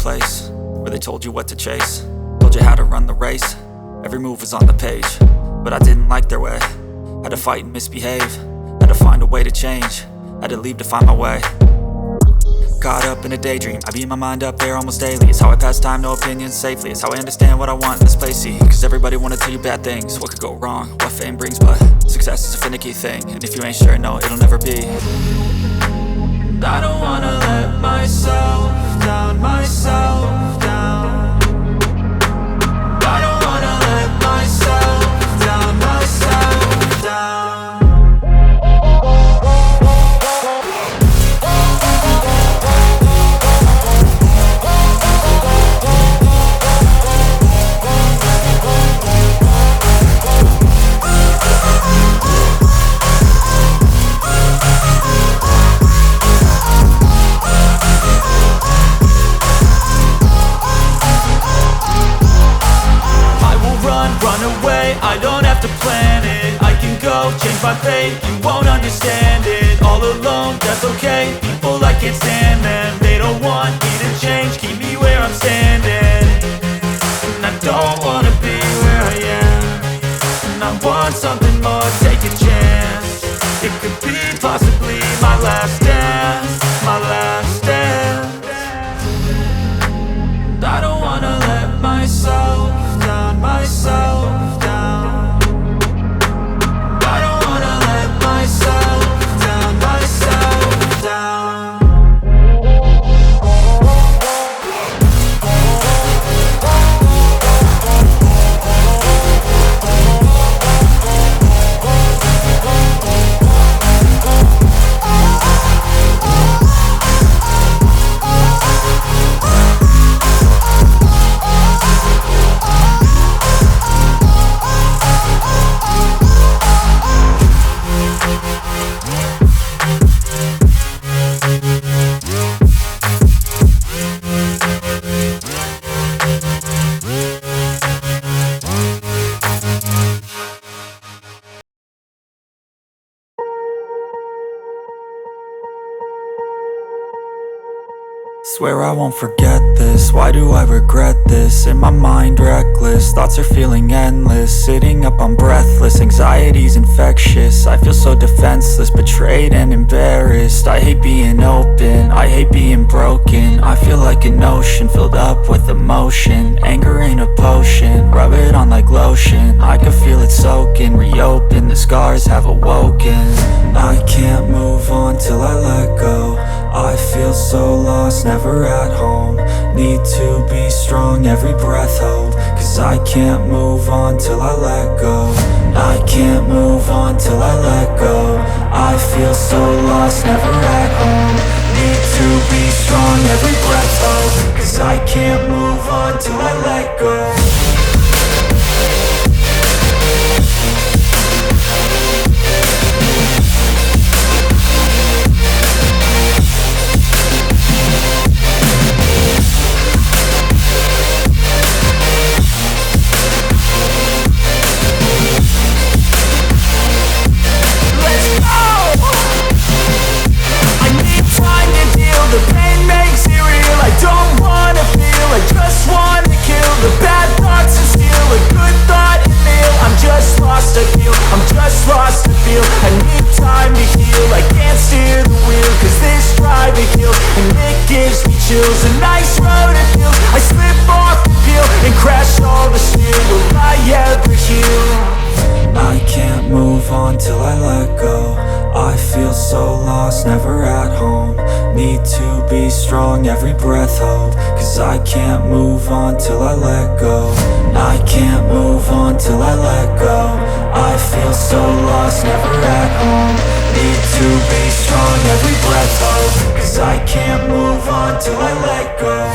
place where they told you what to chase, told you how to run the race. Every move was on the page, but I didn't like their way. Had to fight and misbehave, had to find a way to change, had to leave to find my way. Caught up in a daydream, I beat my mind up there almost daily. It's how I pass time, no opinions safely. It's how I understand what I want in this place, see. Cause everybody wanna tell you bad things, what could go wrong, what fame brings. But success is a finicky thing, and if you ain't sure, no, it'll never be. I don't wanna let myself down, myself down. I don't wanna let myself down, myself down. I don't have to plan it, I can go change my fate. You won't understand it, all alone, that's okay. People, I can't stand them, they don't want me to change. Keep me where I'm standing, and I don't wanna be where I am. And I want something more, take a chance. It could be possibly my last dance, my last dance. I don't wanna let myself down, myself down. Swear I won't forget this, why do I regret this? In my mind reckless, thoughts are feeling endless. Sitting up, I'm breathless, anxiety's infectious. I feel so defenseless, betrayed and embarrassed. I hate being open, I hate being broken. I feel like an ocean filled up with emotion. Anger ain't a potion, rub it on like lotion. I can feel it soaking, reopen, the scars have awoken. I can't move on till I let go. I feel so lost, never at home. Need to be strong, every breath hold. Cause I can't move on till I let go. I can't move on till I let go. I feel so lost, never at home. Need to be strong, every breath hold. Cause I can't move on till I let go. The pain makes it real, I don't wanna feel, I just wanna kill the bad thoughts and steal a good thought and meal. I'm just lost, I feel, I'm just lost to feel. I need time to heal, I can't steer the wheel. Cause this drive to kill, and it gives me chills. A nice road it feels, I slip off the peel and crash all the steel. Will I ever heal? I can't move on till I let go. I feel so lost, never at home. Need to be strong, every breath hold. Cause I can't move on till I let go. I can't move on till I let go. I feel so lost, never at home. Need to be strong, every breath hold. Cause I can't move on till I let go.